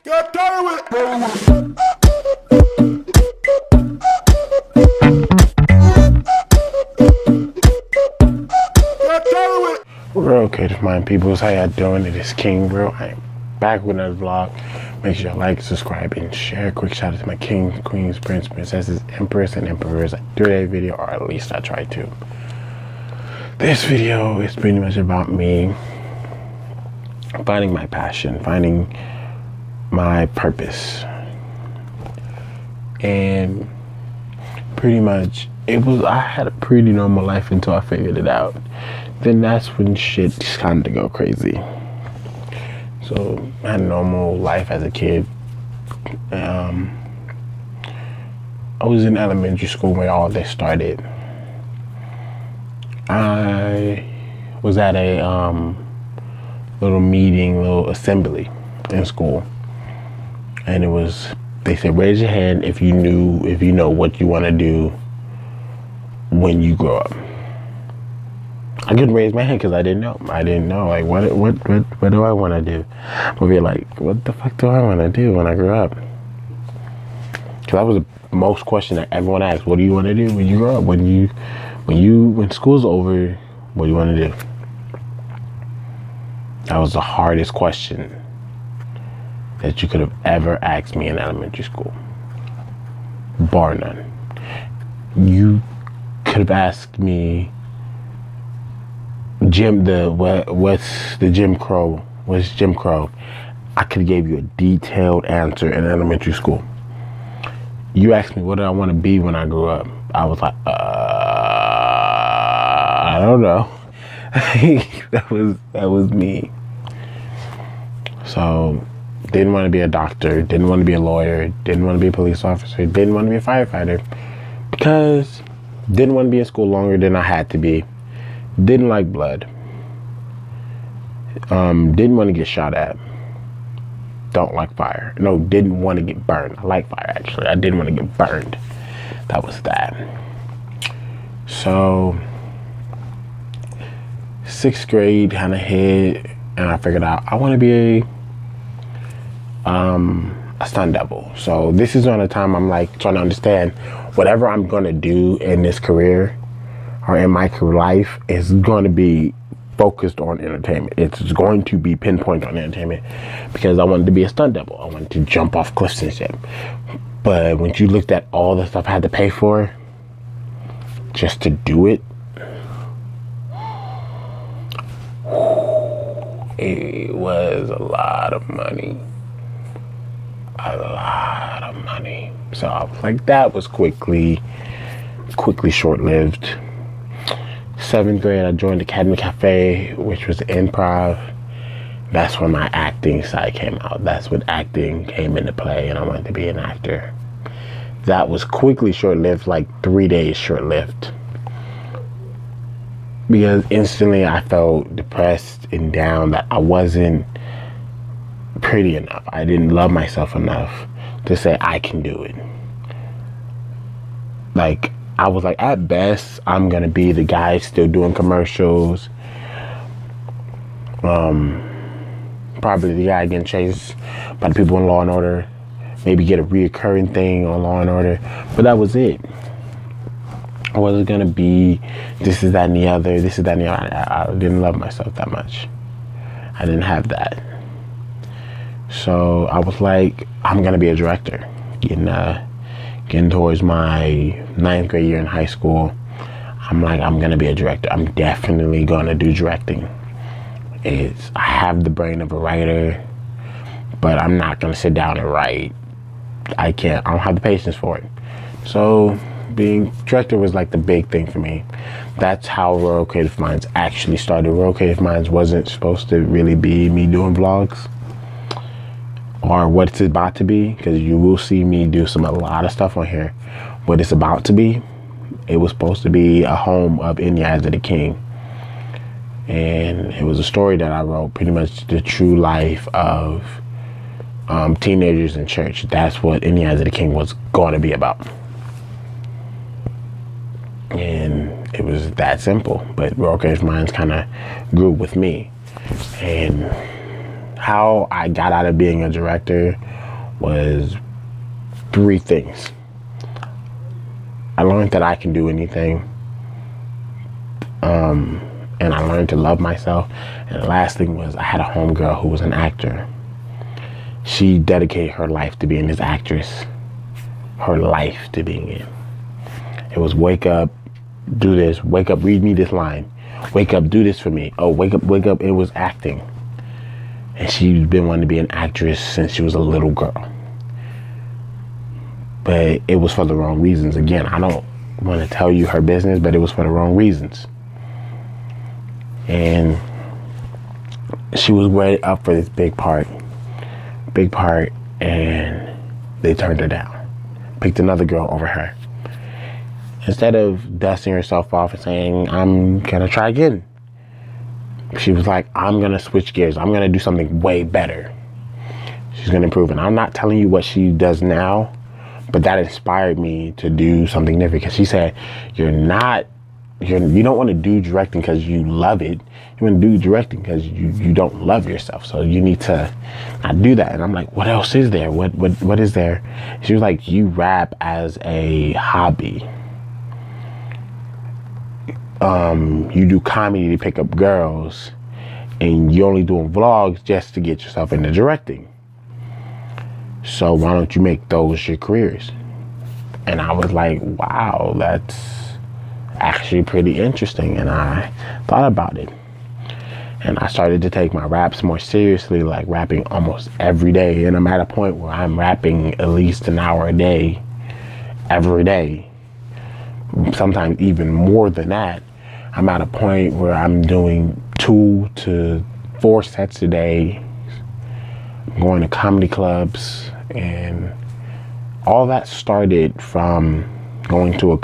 Got tired with it. Real good, my peoples. How y'all doing? It is King Real. I am back with another vlog. Make sure y'all like, subscribe, and share. Quick shout out to my kings, queens, prince, princesses, empress, and emperors. I do that video, or at least I try to. This video is pretty much about me finding my passion, finding my purpose, and pretty much I had a pretty normal life until I figured it out. Then that's when shit just kind of go crazy. So I had a normal life as a kid. I was in elementary school where all this started. I was at a little meeting, little assembly in school, and they said, raise your hand if you know what you want to do when you grow up. I couldn't raise my hand because I didn't know. Like, what do I want to do? I'll be like, what the fuck do I want to do when I grow up? Because that was the most question that everyone asks. What do you want to do when you grow up? When school's over, what do you want to do? That was the hardest question that you could have ever asked me in elementary school, bar none. You could have asked me, what's Jim Crow? I could have gave you a detailed answer in elementary school. You asked me what did I want to be when I grew up. I was like, I don't know. that was me. So didn't want to be a doctor, didn't want to be a lawyer, didn't want to be a police officer, didn't want to be a firefighter, because didn't want to be in school longer than I had to be. Didn't like blood. Didn't want to get shot at. Don't like fire. No, didn't want to get burned. I like fire, actually. I didn't want to get burned. That was that. So, 6th grade kind of hit, and I figured out I want to be a stunt double. So this is on the time I'm like trying to understand whatever I'm going to do in this career or in my life is going to be focused on entertainment. It's going to be pinpoint on entertainment because I wanted to be a stunt double. I wanted to jump off cliffs and shit. But when you looked at all the stuff I had to pay for just to do it, it was a lot of money. A lot of money. So I was like, that was quickly short-lived. 7th grade, I joined Academy Cafe, which was improv. That's when my acting side came out. That's when acting came into play, and I wanted to be an actor. That was quickly short-lived, like 3 days short-lived. Because instantly I felt depressed and down that I wasn't pretty enough. I didn't love myself enough to say I can do it. Like, I was like, at best, I'm gonna be the guy still doing commercials. Probably the guy getting chased by the people in Law and Order. Maybe get a reoccurring thing on Law and Order. But that was it. I wasn't gonna be this is that and the other. I didn't love myself that much. I didn't have that. So I was like, I'm gonna be a director. Getting towards my 9th grade year in high school, I'm like, I'm gonna be a director. I'm definitely gonna do directing. I have the brain of a writer, but I'm not gonna sit down and write. I don't have the patience for it. So being director was like the big thing for me. That's how Royal Creative Minds actually started. Royal Creative Minds wasn't supposed to really be me doing vlogs or what it's about to be, because you will see me do a lot of stuff on here. What it's about to be, it was supposed to be a home of Inyas of the King. And it was a story that I wrote, pretty much the true life of teenagers in church. That's what Inyas of the King was going to be about. And it was that simple. But Royal Creative Minds kind of grew with me. And how I got out of being a director was 3 things. I learned that I can do anything. And I learned to love myself. And the last thing was I had a homegirl who was an actor. She dedicated her life to being this actress. Her life to being it. It was wake up, do this, wake up, read me this line. Wake up, do this for me. Oh, wake up, wake up. It was acting. And she's been wanting to be an actress since she was a little girl. But it was for the wrong reasons. Again, I don't want to tell you her business, but it was for the wrong reasons. And she was way up for this big part, and they turned her down. Picked another girl over her. Instead of dusting herself off and saying, I'm gonna try again, she was like, I'm gonna switch gears. I'm gonna do something way better. She's gonna improve. And I'm not telling you what she does now, but that inspired me to do something different. Because she said, you don't want to do directing because you love it. You want to do directing because you don't love yourself. So you need to not do that. And I'm like, what else is there? What is there? She was like, you rap as a hobby. You do comedy to pick up girls, and you're only doing vlogs just to get yourself into directing. So why don't you make those your careers? And I was like, wow, that's actually pretty interesting. And I thought about it. And I started to take my raps more seriously, like rapping almost every day. And I'm at a point where I'm rapping at least an hour a day, every day. Sometimes even more than that. I'm at a point where I'm doing 2 to 4 sets a day. I'm going to comedy clubs, and all that started from going to a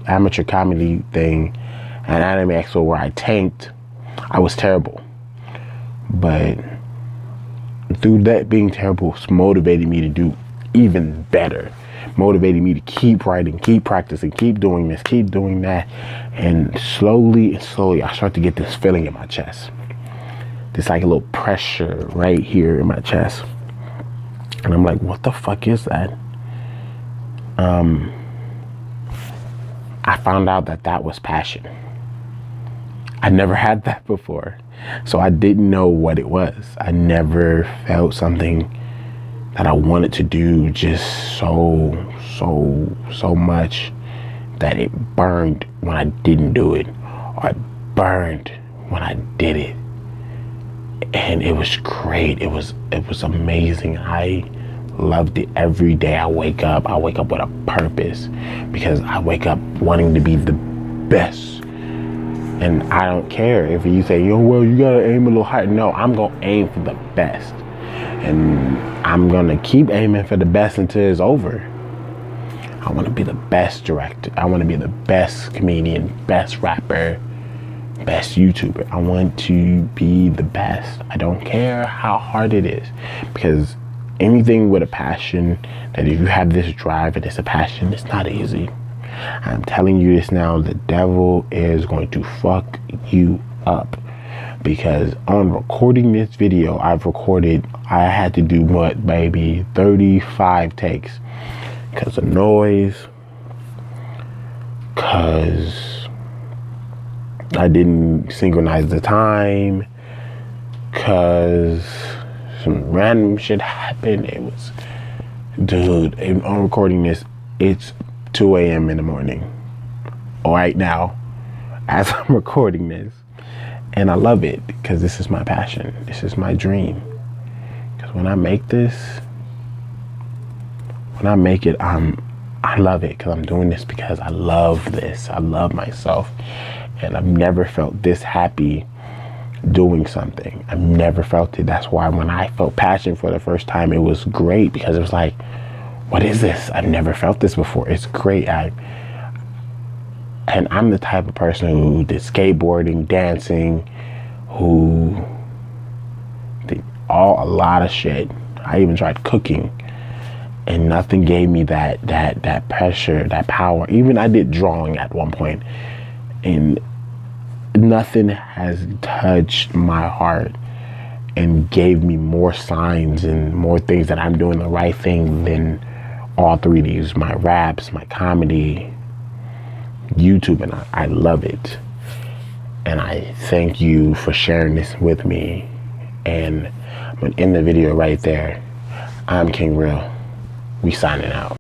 amateur comedy thing at Anime Expo where I tanked. I was terrible. But through that being terrible, it's motivated me to do even better. Motivated me to keep writing, keep practicing, keep doing this, keep doing that. And slowly, I start to get this feeling in my chest. This like a little pressure right here in my chest. And I'm like, what the fuck is that? I found out that was passion. I never had that before. So I didn't know what it was. I never felt something that I wanted to do just so much that it burned when I didn't do it, or it burned when I did it. And it was great. It was amazing. I loved it. Every day I wake up with a purpose, because I wake up wanting to be the best. And I don't care if you say, yo, well, you gotta aim a little higher. No, I'm gonna aim for the best. And I'm gonna keep aiming for the best until it's over. I wanna be the best director. I wanna be the best comedian, best rapper, best YouTuber. I want to be the best. I don't care how hard it is, because anything with a passion, that if you have this drive and it's a passion, it's not easy. I'm telling you this now, the devil is going to fuck you up. Because on recording this video, I had to do what, baby, 35 takes. Because of noise, because I didn't synchronize the time, because some random shit happened. It was, dude, on recording this, it's 2 a.m. in the morning. Right now, as I'm recording this. And I love it, because this is my passion. This is my dream. Because when I make this, I love it, because I'm doing this because I love this. I love myself. And I've never felt this happy doing something. I've never felt it. That's why when I felt passion for the first time, it was great, because it was like, what is this? I've never felt this before. It's great. And I'm the type of person who did skateboarding, dancing, who did a lot of shit. I even tried cooking, and nothing gave me that pressure, that power. Even I did drawing at one point, and nothing has touched my heart and gave me more signs and more things that I'm doing the right thing than all three of these: my raps, my comedy, YouTube, and I love it. And I thank you for sharing this with me. And I'm gonna end the video right there. I'm King Real. We signing out.